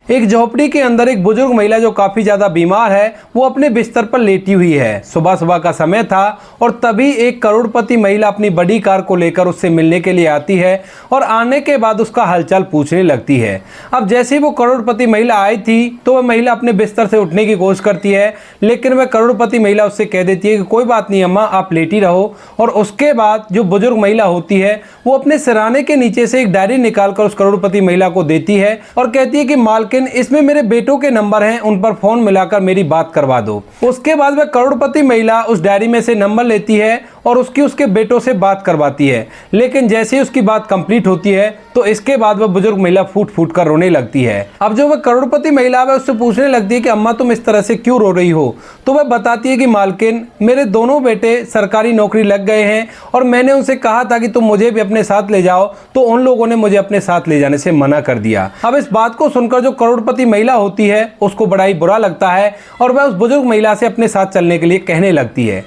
एक झोपड़ी के अंदर एक बुजुर्ग महिला जो काफी ज्यादा बीमार है वो अपने बिस्तर पर लेटी हुई है। सुबह सुबह का समय था और तभी एक करोड़पति महिला अपनी बड़ी कार को लेकर उससे मिलने के लिए आती है और आने के बाद उसका हालचाल पूछने लगती है। अब जैसे ही वो करोड़पति महिला आई थी तो वह महिला अपने बिस्तर से उठने की कोशिश करती है, लेकिन वह करोड़पति महिला उससे कह देती है कि कोई बात नहीं अम्मा, आप लेटी रहो। और उसके बाद जो बुजुर्ग महिला होती है वो अपने सिरहाने के नीचे से एक डायरी निकालकर उस करोड़पति महिला को देती है और कहती है कि मालकिन, इसमें मेरे बेटों के नंबर हैं, उन पर फोन मिलाकर मेरी बात करवा दो। उसके बाद वह करोड़पति महिला उस डायरी में से नंबर लेती है और उसके बेटों से बात करवाती है, लेकिन जैसे ही उसकी बात कंप्लीट होती है तो इसके बाद वह बुजुर्ग महिला फूट फूट कर रोने लगती है। अब जो वह करोड़पति महिला है उससे पूछने लगती है कि अम्मा तुम इस तरह से क्यों रो रही हो, तो वह बताती है कि मालकिन, मेरे दोनों बेटे सरकारी नौकरी लग गए हैं और मैंने उनसे कहा था कि तुम मुझे भी अपने साथ ले जाओ, तो उन लोगों ने मुझे अपने साथ ले जाने से मना कर दिया। अब इस बात को सुनकर जो करोड़पति महिला होती है उसको बड़ा ही बुरा लगता है और वह उस बुजुर्ग महिला से अपने साथ चलने के लिए कहने लगती है।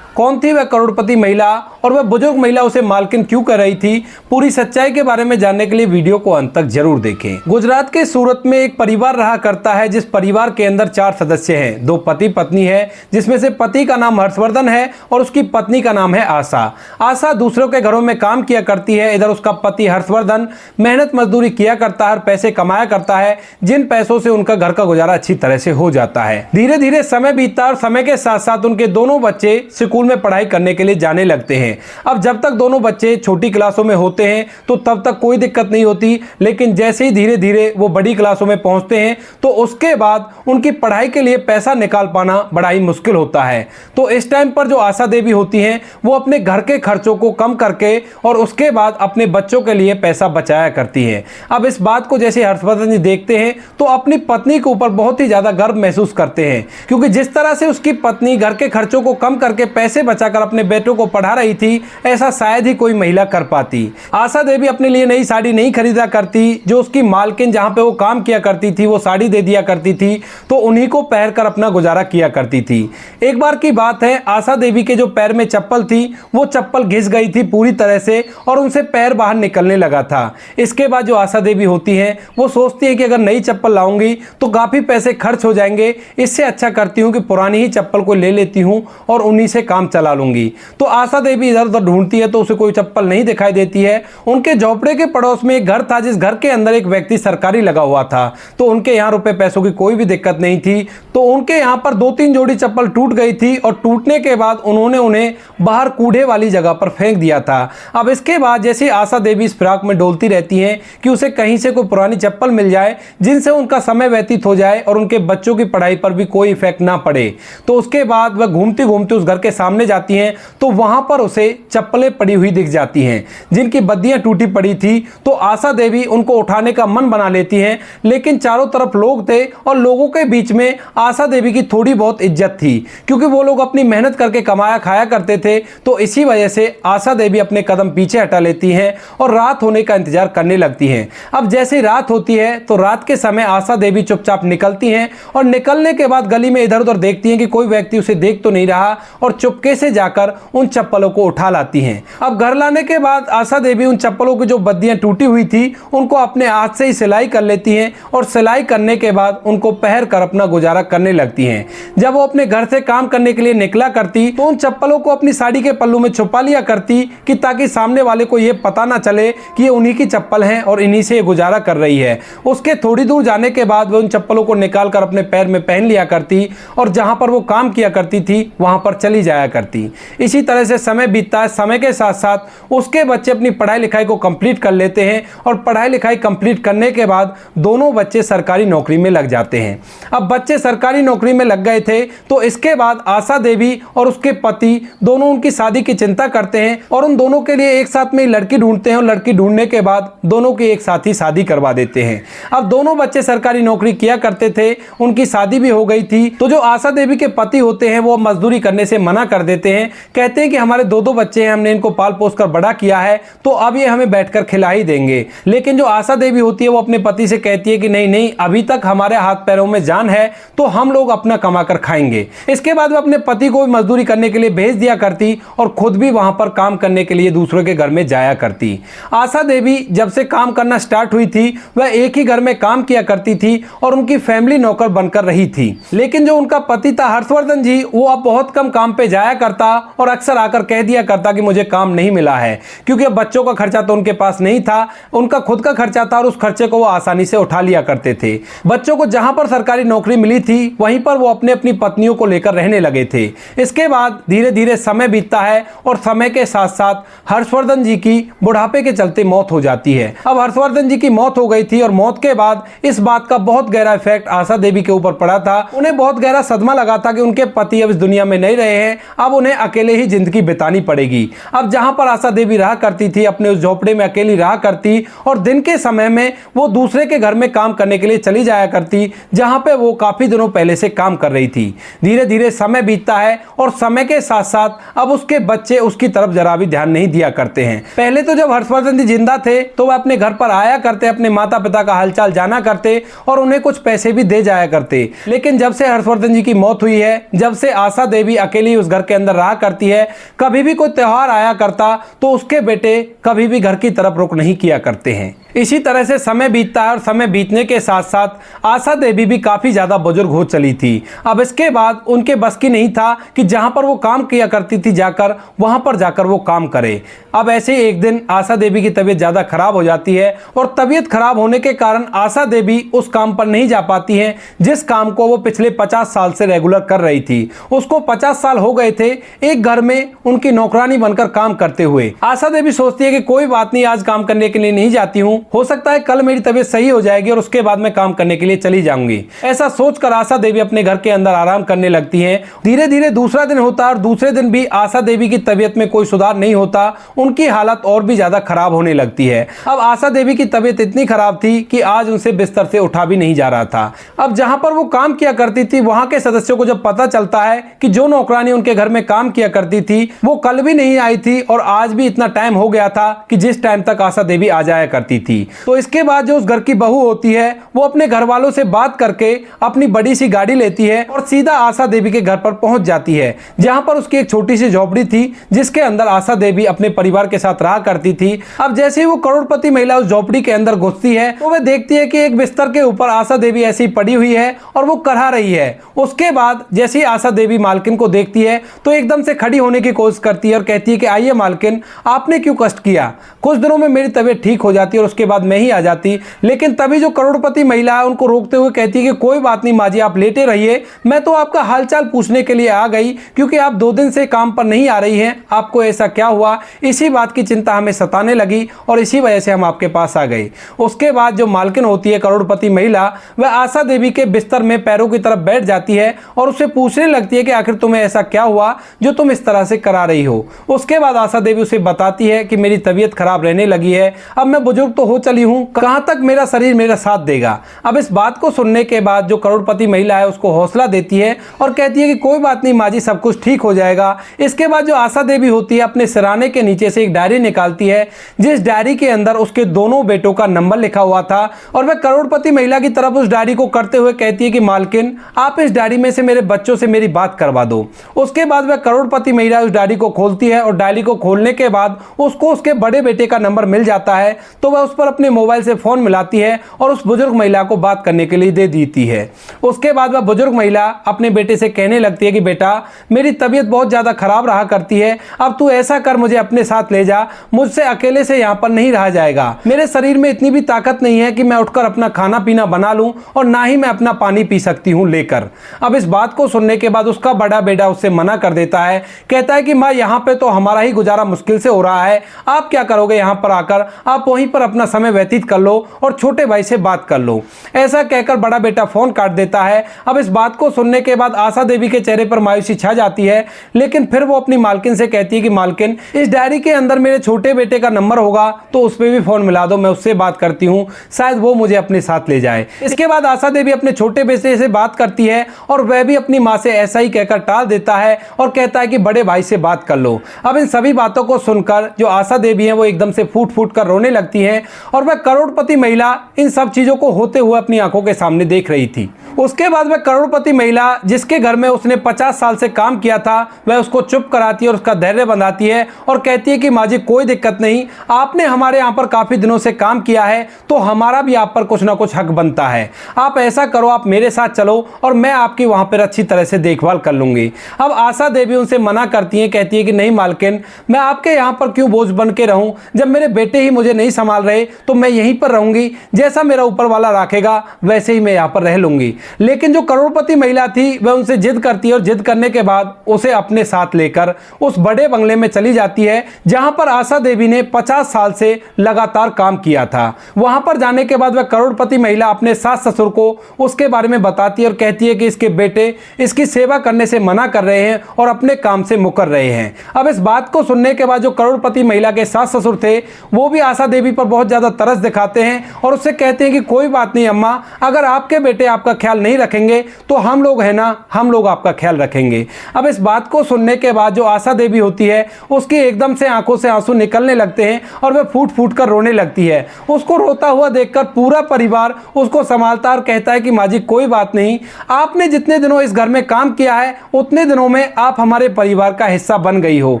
कौन थी वह करोड़पति महिला और वह बुजुर्ग महिला उसे मालकिन क्यों कर रही थी, पूरी सच्चाई के बारे में जानने के लिए वीडियो को अंत तक जरूर देखें। गुजरात के सूरत में एक परिवार रहा करता है जिस परिवार के अंदर 4 सदस्य हैं। 2 पति पत्नी है, जिसमें से पति का नाम हर्षवर्धन है और उसकी पत्नी का नाम है आशा। आशा दूसरों के घरों में काम किया करती है। इधर उसका पति हर्षवर्धन मेहनत मजदूरी किया करता है और पैसे कमाया करता है, जिन पैसों से उनका घर का गुजारा अच्छी तरह से हो जाता है। धीरे धीरे समय बीतता और समय के साथ साथ उनके दोनों बच्चे स्कूल में पढ़ाई करने के लिए जाने लगते हैं। अब जब तक दोनों बच्चे छोटी क्लासों में होते हैं तो तब तक कोई दिक्कत नहीं होती, लेकिन जैसे ही धीरे धीरे वो बड़ी क्लासों में पहुंचते हैं तो उसके बाद उनकी पढ़ाई के लिए पैसा निकाल पाना बड़ा ही मुश्किल होता है। तो इस टाइम पर जो आशा देवी होती हैं वो अपने घर के खर्चों को कम करके और उसके बाद अपने बच्चों के लिए पैसा बचाया करती है। अब इस बात को जैसे हर्षवर्धन जी देखते हैं तो अपनी पत्नी के ऊपर बहुत ही ज्यादा गर्व महसूस करते हैं, क्योंकि जिस तरह से उसकी पत्नी घर के खर्चों को कम करके पैसे बचाकर अपने बेटों को पढ़ा रही थी, ऐसा शायद ही कोई महिला कर पाती। आशा देवी अपने लिए नई साड़ी नहीं खरीदा करती, जो उसकी मालकिन जहां पे वो काम किया करती थी वो साड़ी दे दिया करती थी, तो उन्हीं को पहनकर अपना गुजारा किया करती थी। एक बार की बात है, आशा देवी के जो पैर में चप्पल थी वो चप्पल घिस गई थी पूरी तरह से और उनसे पैर बाहर निकलने लगा था। इसके बाद जो आशा देवी होती है वो सोचती है कि अगर नई चप्पल लाऊंगी तो काफी पैसे खर्च हो जाएंगे, इससे अच्छा करती हूँ कि पुरानी ही चप्पल को ले लेती हूँ और उन्हीं से काम चला लूंगी। तो आशा देवी इधर उधर ढूंढती है तो उसे कोई चप्पल नहीं दिखाई देती है। उनके झोपड़े के पड़ोस में एक घर था जिस घर के अंदर एक व्यक्ति सरकारी लगा हुआ था, तो उनके यहाँ रुपए पैसों की कोई भी दिक्कत नहीं थी। तो उनके यहाँ पर 2-3 जोड़ी चप्पल टूट गई थी और टूटने के बाद उन्होंने उन्हें बाहर कूड़े वाली जगह पर फेंक दिया था। अब इसके बाद जैसे आशा देवी इस फिराक में डोलती रहती हैं कि उसे कहीं से कोई पुरानी चप्पल मिल जाए जिनसे उनका समय व्यतीत हो जाए और उनके बच्चों की पढ़ाई पर भी कोई इफेक्ट ना पड़े। तो उसके बाद वह घूमती घूमती उस घर के सामने जाती हैं तो वहां पर उसे चप्पलें पड़ी हुई दिख जाती हैं जिनकी बद्दियां टूटी पड़ी थी। तो आशा देवी उनको उठाने का मन बना लेती हैं, लेकिन चारों तरफ लोग थे और लोगों के बीच में आशा देवी की थोड़ी बहुत इज्जत थी, क्योंकि वो लोग अपनी मेहनत करके कमाया खाया करते थे। तो इसी वजह से आशा देवी अपने कदम पीछे हटा लेती हैं और रात होने का इंतजार करने लगती हैं। अब जैसे रात होती है तो रात के समय आशा देवी चुपचाप निकलती हैं और निकलने के बाद गली में इधर उधर देखती हैं कि कोई व्यक्ति उसे देख तो नहीं रहा और चुपके से जाकर उन चप्पलों को उठा लाती हैं। अब घर लाने के बाद आशा देवी उन चप्पलों की जो बद्दियां टूटी हुई थी उनको अपने हाथ से ही सिलाई कर लेती हैं और सिलाई करने के बाद उनको पहन कर अपना गुजारा करने लगती हैं। जब वो अपने घर से काम करने के लिए निकला करती तो उन चप्पलों को अपनी साड़ी के पल्लू में छुपा लिया करती कि ताकि सामने वाले को ये पता ना चले कि ये उन्हीं की चप्पल है और इन्हीं से ये गुजारा कर रही है। उसके थोड़ी दूर जाने के बाद वो उन चप्पलों को निकाल कर अपने पैर में पहन लिया करती और जहां पर वो काम किया करती थी वहां पर चली जाया करती। इसी तरह से समय बीतता है। समय के साथ साथ उसके बच्चे अपनी पढ़ाई लिखाई को कंप्लीट कर लेते हैं और पढ़ाई लिखाई कंप्लीट करने के बाद दोनों बच्चे सरकारी नौकरी में लग जाते हैं। अब बच्चे सरकारी नौकरी में लग गए थे तो इसके बाद आशा देवी और उसके पति दोनों उनकी शादी की चिंता करते हैं और उन दोनों के लिए एक साथ में लड़की ढूंढते हैं और लड़की ढूंढने के बाद दोनों की एक साथ ही शादी करवा देते हैं। अब दोनों बच्चे सरकारी नौकरी किया करते थे, उनकी शादी भी हो गई थी। तो जो आशा देवी के पति होते हैं वो मजदूरी करने से मना कर कर देते हैं। कहते हैं कि हमारे दो दो बच्चे हैं, हमने इनको पाल पोस कर बड़ा किया है, तो अब ये हमें बैठकर खिला ही देंगे। लेकिन जो आशा देवी होती है वो अपने पति से कहती है कि नहीं नहीं, अभी तक हमारे हाथ पैरों में जान है, तो हम लोग अपना कमा कर खाएंगे। इसके बाद वो अपने पति को भी मजदूरी करने के लिए भेज दिया करती और खुद भी वहां पर काम करने के लिए दूसरों के घर में जाया करती। आशा देवी जब से काम करना स्टार्ट हुई थी वह एक ही घर में काम किया करती थी और उनकी फैमिली नौकर बनकर रही थी। लेकिन जो उनका पति था हर्षवर्धन जी, वो अब बहुत कम काम पे जाया करता और अक्सर आकर कह दिया करता कि मुझे काम नहीं मिला है, क्योंकि अब बच्चों का खर्चा तो उनके पास नहीं था, उनका खुद का खर्चा था और उस खर्चे को वो आसानी से उठा लिया करते थे। बच्चों को जहां पर सरकारी नौकरी मिली थी वहीं पर वो अपने अपनी पत्नियों को लेकर रहने लगे थे। इसके बाद धीरे धीरे समय बीतता है और समय के साथ साथ हर्षवर्धन जी की बुढ़ापे के चलते मौत हो जाती है। अब हर्षवर्धन जी की मौत हो गई थी और मौत के बाद इस बात का बहुत गहरा इफेक्ट आशा देवी के ऊपर पड़ा था। उन्हें बहुत गहरा सदमा लगा था कि उनके पति अब इस दुनिया में नहीं रहे हैं, अब उन्हें अकेले ही जिंदगी बितानी पड़ेगी। अब जहां पर आशा देवी रहा करती थी, अपने उस झोपड़े में अकेली रहा करती और दिन के समय में वो दूसरे के घर में काम करने के लिए चली जाया करती, जहां पे वो काफी दिनों पहले से काम कर रही थी। धीरे धीरे समय बीतता है और समय के साथ साथ अब उसके बच्चे उसकी तरफ जरा भी ध्यान नहीं दिया करते हैं। पहले तो जब हर्षवर्धन जी जिंदा थे तो वह अपने घर पर आया करते, अपने माता पिता का हालचाल जाना करते और उन्हें कुछ पैसे भी दे जाया करते। लेकिन जब से हर्षवर्धन जी की मौत हुई है, जब से आशा देवी अकेली उस घर के अंदर रहा करती है, कभी भी कोई त्योहार आया करता तो उसके बेटे कभी भी घर की तरफ रुख नहीं किया करते हैं। इसी तरह से समय बीतता है और समय बीतने के साथ साथ आशा देवी भी काफी ज्यादा बुजुर्ग हो चली थी। अब इसके बाद उनके बस की नहीं था कि जहां पर वो काम किया करती थी जाकर वहां पर जाकर वो काम करे। अब ऐसे एक दिन आशा देवी की तबीयत ज्यादा खराब हो जाती है और तबीयत खराब होने के कारण आशा देवी उस काम पर नहीं जा पाती हैं जिस काम को वो पिछले 50 साल से रेगुलर कर रही थी। उसको 50 साल हो गए थे एक घर में उनकी नौकरानी बनकर काम करते हुए। आशा देवी सोचती है कि कोई बात नहीं, आज काम करने के लिए नहीं जाती हूँ, हो सकता है कल मेरी तबीयत सही हो जाएगी और उसके बाद मैं काम करने के लिए चली जाऊंगी। ऐसा सोचकर आशा देवी अपने घर के अंदर आराम करने लगती हैं। धीरे धीरे दूसरा दिन होता है और दूसरे दिन भी आशा देवी की तबीयत में कोई सुधार नहीं होता, उनकी हालत और भी ज्यादा खराब होने लगती है। अब आशा देवी की तबीयत इतनी खराब थी कि आज उनसे बिस्तर से उठा भी नहीं जा रहा था। अब जहां पर वो काम किया करती थी वहां के सदस्यों को जब पता चलता है कि जो नौकरानी उनके घर में काम किया करती थी वो कल भी नहीं आई थी और आज भी इतना टाइम हो गया था कि जिस टाइम तक आशा देवी आ जाया करती थी, तो इसके बाद जो उस घर की बहू होती है वो अपने घर वालों से बात करके अपनी बड़ी सी गाड़ी लेती है और सीधा आशा देवी के घर पर पहुंच जाती है, जहां पर उसकी एक छोटी सी झोपड़ी थी जिसके अंदर आशा देवी अपने परिवार के साथ रहा करती थी। अब जैसे ही वो करोड़पति महिला उस झोपड़ी के अंदर घुसती है तो वह देखती है कि एक बिस्तर के ऊपर आशा देवी ऐसी पड़ी हुई है और वो करहा रही है। उसके बाद जैसे ही आशा देवी मालकिन को देखती है तो एकदम से खड़ी होने की कोशिश करती है और कहती है कि आइए मालकिन, आपने क्यों कष्ट किया, कुछ दिनों में मेरी तबीयत ठीक हो जाती और उसके बाद मैं ही आ जाती। लेकिन तभी जो करोड़पति महिला है उनको रोकते हुए कहती है कि कोई बात नहीं माँ जी, आप लेटे रहिए, मैं तो आपका हालचाल पूछने के लिए आ गई क्योंकि आप 2 दिन से काम पर नहीं आ रही हैं, आपको ऐसा क्या हुआ, इसी बात की चिंता हमें सताने लगी और इसी वजह से हम आपके पास आ गए। उसके बाद जो मालकिन होती है करोड़पति महिला, वह आशा देवी के बिस्तर में पैरों की तरफ बैठ जाती है और उससे पूछने लगती है कि आखिर तुम्हें ऐसा क्या हुआ जो तुम इस तरह से करा रही हो। उसके बाद आशा देवी उसे बताती है कि मेरी तबीयत खराब रहने लगी है, अब मैं बुजुर्ग तो हो चली हूँ, कहां तक मेरा शरीर मेरा साथ देगा। अब इस बात को सुनने के बाद जो करोड़पति महिला है उसको हौसला देती है और कहती है कि कोई बात नहीं माँ जी, सब कुछ ठीक हो जाएगा। इसके बाद जो आशा देवी होती है अपने सिराने के नीचे से एक डायरी निकालती है जिस डायरी के अंदर उसके दोनों बेटों का नंबर लिखा हुआ था और वह करोड़पति महिला की तरफ उस डायरी को करते हुए कहती है कि मालकिन, आप इस डायरी में से मेरे बच्चों से मेरी बात करवा दो। उसके बाद वह करोड़पति महिला उस डायरी को खोलती है और डायरी को खोलने के बाद उसको उसके बड़े बेटे का नंबर मिल जाता है, तो वह उस पर अपने मोबाइल से फोन मिलाती है और उस बुजुर्ग महिला को बात करने के लिए दे देती है। उसके बाद वह बुजुर्ग महिला अपने बेटे से कहने लगती है कि बेटा, मेरी तबीयत बहुत ज्यादा खराब रहा करती है, अब तू ऐसा कर, मुझे अपने साथ ले जा, मुझसे अकेले से यहाँ पर नहीं रहा जाएगा, मेरे शरीर में इतनी भी ताकत नहीं है कि मैं उठकर अपना खाना पीना बना लूं और ना ही मैं अपना पानी पी सकती हूं लेकर। अब इस बात को सुनने के बाद उसका बड़ा बेटा उससे मना कर देता है, कहता है कि माँ, यहाँ पे तो हमारा ही गुजारा मुश्किल से हो रहा है, आप क्या करोगे यहाँ पर आकर, आप वहीं पर अपना समय व्यतीत कर लो और छोटे भाई से बात कर लो। ऐसा कहकर बड़ा बेटा फोन काट देता है। अब इस बात को सुनने के बाद आशा देवी के चेहरे पर मायूसी छा जाती है, लेकिन फिर वो अपनी मालकिन से कहती है कि मालकिन, इस डायरी के अंदर मेरे छोटे बेटे का नंबर होगा तो उस पर भी फोन मिला दो, मैं उससे बात करती हूँ, शायद वो मुझे अपने साथ ले जाए। इसके बाद आशा देवी अपने छोटे बेटे से बात करती है और वह भी अपनी माँ से ऐसा ही कहकर टाल देता है और कहता है कि बड़े भाई से बात कर लो। अब इन सभी बातों को सुनकर जो आशा देवी है वो एकदम से फूट फूट कर रोने लगती है और वह करोड़पति महिला इन सब चीजों को होते हुए अपनी आंखों के सामने देख रही थी। उसके बाद वह करोड़पति महिला जिसके घर में उसने 50 साल से काम किया था, वह उसको चुप कराती है और उसका धैर्य बंधाती है और कहती है कि माँ जी कोई दिक्कत नहीं, आपने हमारे यहाँ पर काफी दिनों से काम किया है तो हमारा भी आप पर कुछ ना कुछ हक बनता है। आप ऐसा करो, आप मेरे साथ चलो और मैं आपकी वहां पर अच्छी तरह से देखभाल कर लूंगी। अब आशा देवी उनसे मना करती है, कहती है कि नहीं मालकिन, मैं आपके यहाँ पर क्यों बोझ बन के रहूं, जब मेरे बेटे ही मुझे नहीं संभाल रहे तो मैं यहीं पर रहूंगी, जैसा मेरा ऊपर वाला रखेगा वैसे ही मैं यहाँ पर रह लूंगी। लेकिन जो करोड़पति महिला थी वह उनसे जिद करती है और जिद करने के बाद उसे अपने साथ लेकर उस बड़े बंगले में चली जाती है जहां पर आशा देवी ने 50 साल से लगातार काम किया था। वहां पर जाने के बाद वह करोड़पति महिला अपने सास ससुर को उसके बारे में बताती है और कहती है कि इसके बेटे इसकी सेवा करने से मना कर रहे हैं और अपने काम से मुकर रहे हैं। अब इस बात को सुनने के बाद जो करोड़पति महिला के सास ससुर थे वो भी आशा देवी पर बहुत ज्यादा तरस दिखाते हैं और उससे कहते हैं कि कोई बात नहीं अम्मा, अगर आपके बेटे आपका ख्याल नहीं रखेंगे तो हम लोग है ना, हम लोग आपका ख्याल रखेंगे। अब इस बात को सुनने के बाद जो आशा देवी होती है उसकी एकदम से आंखों से आंसू निकलने लगते हैं और वह फूट फूट कर रोने लगती है। उसको रोता हुआ देखकर पूरा परिवार उसको संभालता और कहता है कि माँ जी कोई बात नहीं, आपने जितने दिनों इस घर में काम किया है उतने दिनों में आप हमारे परिवार का हिस्सा बन गई हो।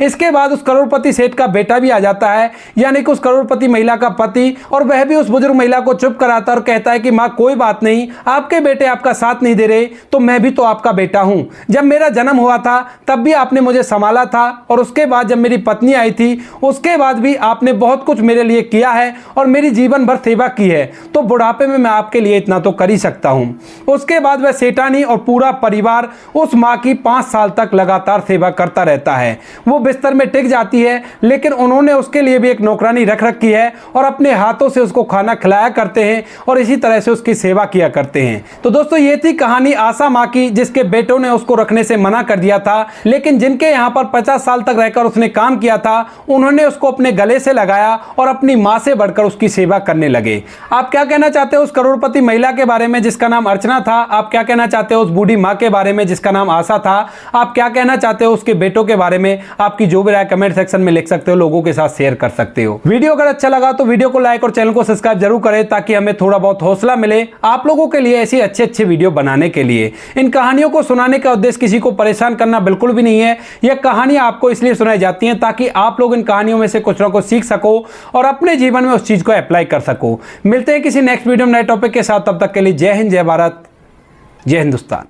इसके बाद उस करोड़पति सेठ का बेटा भी आ जाता है, यानी कि उस करोड़पति महिला का पति, और वह भी उस बुजुर्ग महिला को चुप कराता और कहता है कि माँ कोई बात नहीं, आपके बेटे आपका साथ नहीं दे रहे तो मैं भी तो आपका बेटा हूं। जब मेरा जन्म हुआ था तब भी आपने मुझे संभाला था और उसके बाद जब मेरी पत्नी आई थी उसके बाद भी आपने बहुत कुछ मेरे लिए किया है और मेरी जीवन भर सेवा की है, तो बुढ़ापे में मैं आपके लिए इतना तो कर ही सकता हूं। उसके बाद वह सेठानी और पूरा परिवार उस माँ की 5 साल तक लगातार सेवा करता रहता है। वो बिस्तर में टिक जाती है लेकिन उन्होंने उसके लिए भी एक नौकरानी रख रखी है और अपने हाथों से उसको खाना खिलाया करते हैं और इसी तरह से उसकी सेवा किया करते हैं। तो दोस्तों ये थी कहानी आशा माँ की जिसके बेटों ने उसको रखने से मना कर दिया था, लेकिन जिनके यहाँ पर 50 साल तक रहकर उसने काम किया था उन्होंने उसको अपने गले से लगाया और अपनी माँ से बढ़कर उसकी सेवा करने लगे। आप क्या कहना चाहते हो उस करोड़पति महिला के बारे में जिसका नाम अर्चना था? आप क्या कहना चाहते हो उस बूढ़ी माँ के बारे में जिसका नाम आशा था? आप क्या कहना चाहते हो उसके बेटों के बारे में? आपकी जो भी राय कमेंट सेक्शन में लिख सकते हो, लोगों के साथ शेयर कर सकते हो। वीडियो अगर अच्छा लगा तो वीडियो को लाइक और चैनल को सब्सक्राइब जरूर करें ताकि हमें थोड़ा बहुत हौसला मिले आप लोगों के लिए ऐसी अच्छे वीडियो बनाने के लिए। इन कहानियों को सुनाने का उद्देश्य किसी को परेशान करना बिल्कुल भी नहीं है। यह कहानियां आपको इसलिए सुनाई जाती हैं ताकि आप लोग इन कहानियों में से कुछ ना कुछ सीख सको और अपने जीवन में उस चीज को अप्लाई कर सको। मिलते हैं किसी नेक्स्ट वीडियो में नए टॉपिक के साथ, तब तक के लिए जय हिंद, जय भारत, जय हिंदुस्तान।